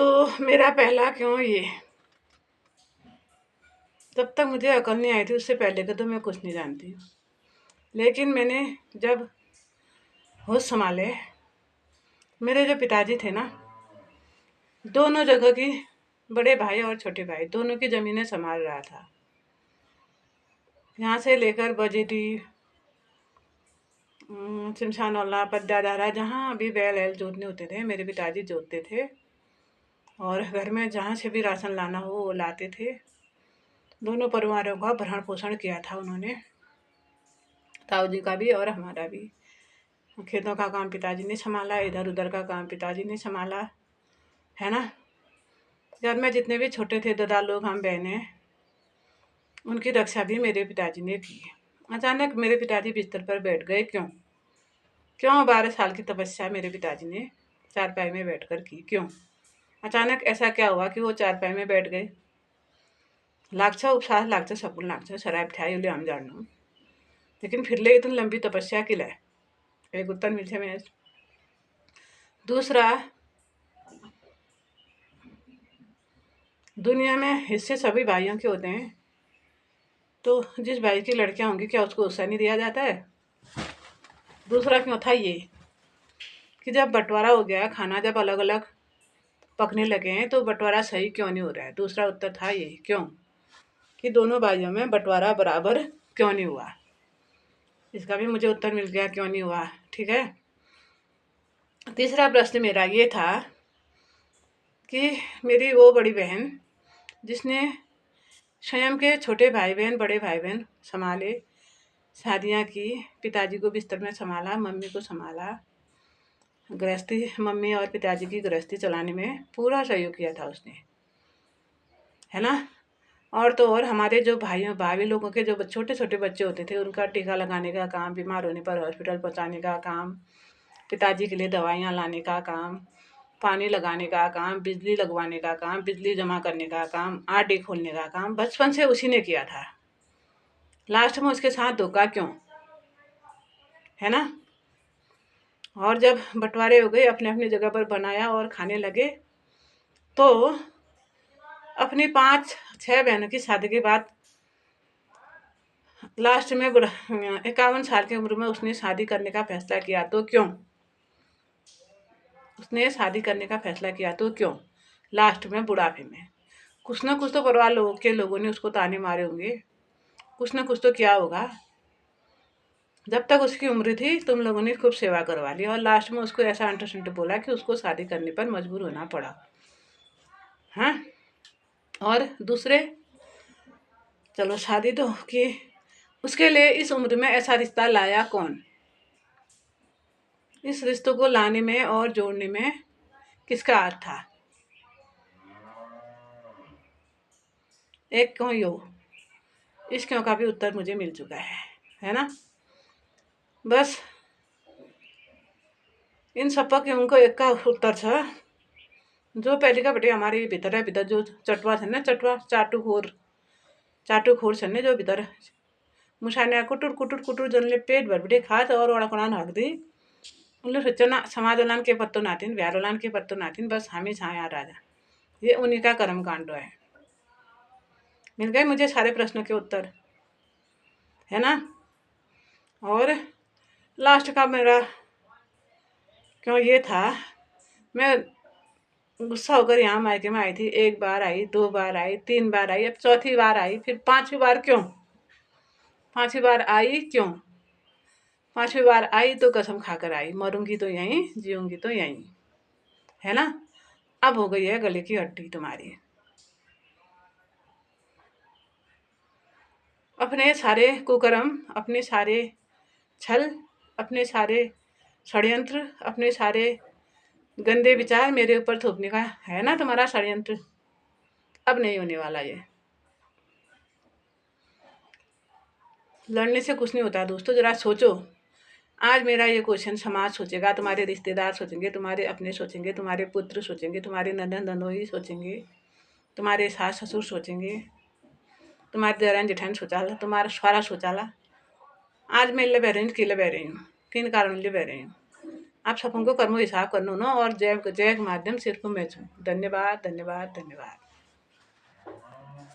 तो मेरा पहला क्यों ये, तब तक मुझे अकल नहीं आई थी, उससे पहले का तो मैं कुछ नहीं जानती हूँ। लेकिन मैंने जब होश संभाले, मेरे जो पिताजी थे ना, दोनों जगह की, बड़े भाई और छोटे भाई दोनों की ज़मीनें संभाल रहा था। यहाँ से लेकर बजेटी, शमशान वाला, पद्दाधारा, जहाँ अभी बैल वैल जोतने होते थे मेरे पिताजी जोतते थे। और घर में जहाँ से भी राशन लाना हो वो लाते थे। दोनों परिवारों का भरण पोषण किया था उन्होंने, ताऊ जी का भी और हमारा भी। खेतों का काम पिताजी ने संभाला, इधर उधर का काम पिताजी ने संभाला, है ना। घर में जितने भी छोटे थे दादा लोग, हम बहनें, उनकी रक्षा भी मेरे पिताजी ने की। अचानक मेरे पिताजी बिस्तर पर बैठ गए, क्यों? 12 साल की तपस्या मेरे पिताजी ने चारपाई में बैठकर की, क्यों? अचानक ऐसा क्या हुआ कि वो चारपाई में बैठ गए? लाग्छ उपसास लाग्छ सकुन लाग्छ शराब ठ्यायो ले हम जान्नु, लेकिन फिर ले इतनी लंबी तपस्या के लिए एक उत्तर मिलते में। दूसरा, दुनिया में हिस्से सभी भाइयों के होते हैं, तो जिस भाई की लड़कियां होंगी क्या उसको हिस्सा नहीं दिया जाता है? दूसरा क्यों था ये कि जब बंटवारा हो गया, खाना जब अलग अलग पकने लगे हैं, तो बंटवारा सही क्यों नहीं हो रहा है? दूसरा उत्तर था ये, क्यों कि दोनों भाइयों में बंटवारा बराबर क्यों नहीं हुआ? इसका भी मुझे उत्तर मिल गया, क्यों नहीं हुआ। ठीक है। तीसरा प्रश्न मेरा ये था कि मेरी वो बड़ी बहन जिसने स्वयं के छोटे भाई बहन, बड़े भाई बहन संभाले, शादियाँ की, पिताजी को बिस्तर में संभाला, मम्मी को संभाला, गृहस्थी, मम्मी और पिताजी की गृहस्थी चलाने में पूरा सहयोग किया था उसने, है ना। और तो और हमारे जो भाइयों भाभी लोगों के जो छोटे छोटे बच्चे होते थे, उनका टीका लगाने का काम, बीमार होने पर हॉस्पिटल पहुंचाने का काम, पिताजी के लिए दवाइयाँ लाने का काम, पानी लगाने का काम, बिजली लगवाने का काम, बिजली जमा करने का काम, आरडी खोलने का काम, बचपन से उसी ने किया था। लास्ट में उसके साथ धोखा क्यों, है ना। और जब बंटवारे हो गए, अपने अपनी जगह पर बनाया और खाने लगे, तो अपनी 5-6 बहनों की शादी के बाद लास्ट में 51 साल की उम्र में उसने शादी करने का फैसला किया, तो क्यों? उसने शादी करने का फैसला किया तो क्यों? लास्ट में बुढ़ापे में कुछ ना कुछ तो परिवार लोगों ने उसको ताने मारे होंगे, कुछ ना कुछ तो किया होगा। जब तक उसकी उम्र थी तुम लोगों ने खूब सेवा करवा ली, और लास्ट में उसको ऐसा अंटरसेंट बोला कि उसको शादी करने पर मजबूर होना पड़ा। हाँ, और दूसरे, चलो शादी तो की, उसके लिए इस उम्र में ऐसा रिश्ता लाया कौन? इस रिश्तों को लाने में और जोड़ने में किसका हाथ था? एक क्यों यो, इस क्यों का भी उत्तर मुझे मिल चुका है ना। बस इन सबका क्यों को एक का उत्तर छ, जो पहले का बटे हमारे भित्र जो चटवा छ न, चटवा चाटुखोर छन् ने, जो भित्र मुसाने कुटुर कुटुर कुटुर जनले पेट भरबटे खात और वडाकडान हकदी, उनले सोचना समाजोलान के पत्तो नातिन, भ्यारोलान के पत्तो नातिन, बस हामी छाया राजा। ये उन्हीं का कर्म कांड है। मिल गए मुझे सारे प्रश्नों के उत्तर, है ना। और लास्ट का मेरा क्यों ये था, मैं गुस्सा होकर यहाँ मायके में आई थी। 1 बार आई, 2 बार आई, 3 बार आई, अब चौथी बार आई, फिर 5वीं बार क्यों? 5वीं बार आई क्यों? 5वीं बार आई तो कसम खाकर आई, मरूंगी तो यहीं, जीऊंगी तो यहीं, है ना। अब हो गई है गले की हड्डी तुम्हारी। अपने सारे कुकर्म, अपने सारे छल, अपने सारे षड्यंत्र, अपने सारे गंदे विचार मेरे ऊपर थोपने का है ना तुम्हारा षड्यंत्र। अब नहीं होने वाला ये, लड़ने से कुछ नहीं होता दोस्तों। जरा सोचो, आज मेरा ये क्वेश्चन समाज सोचेगा, तुम्हारे रिश्तेदार सोचेंगे, तुम्हारे अपने सोचेंगे, तुम्हारे पुत्र सोचेंगे, तुम्हारे ननद ननोई सोचेंगे, तुम्हारे सास ससुर सोचेंगे, तुम्हारे देरान जेठान सोचाला, तुम्हारा सारा सोचाला। आज मैं ले बह रही हूँ, कि ले बह रही हूँ, किन कारण ले बह रही हूँ, आप सबको कर्मो हिसाब करनो ना और जय जय के माध्यम सिर्फ मैं छूँ। धन्यवाद धन्यवाद धन्यवाद।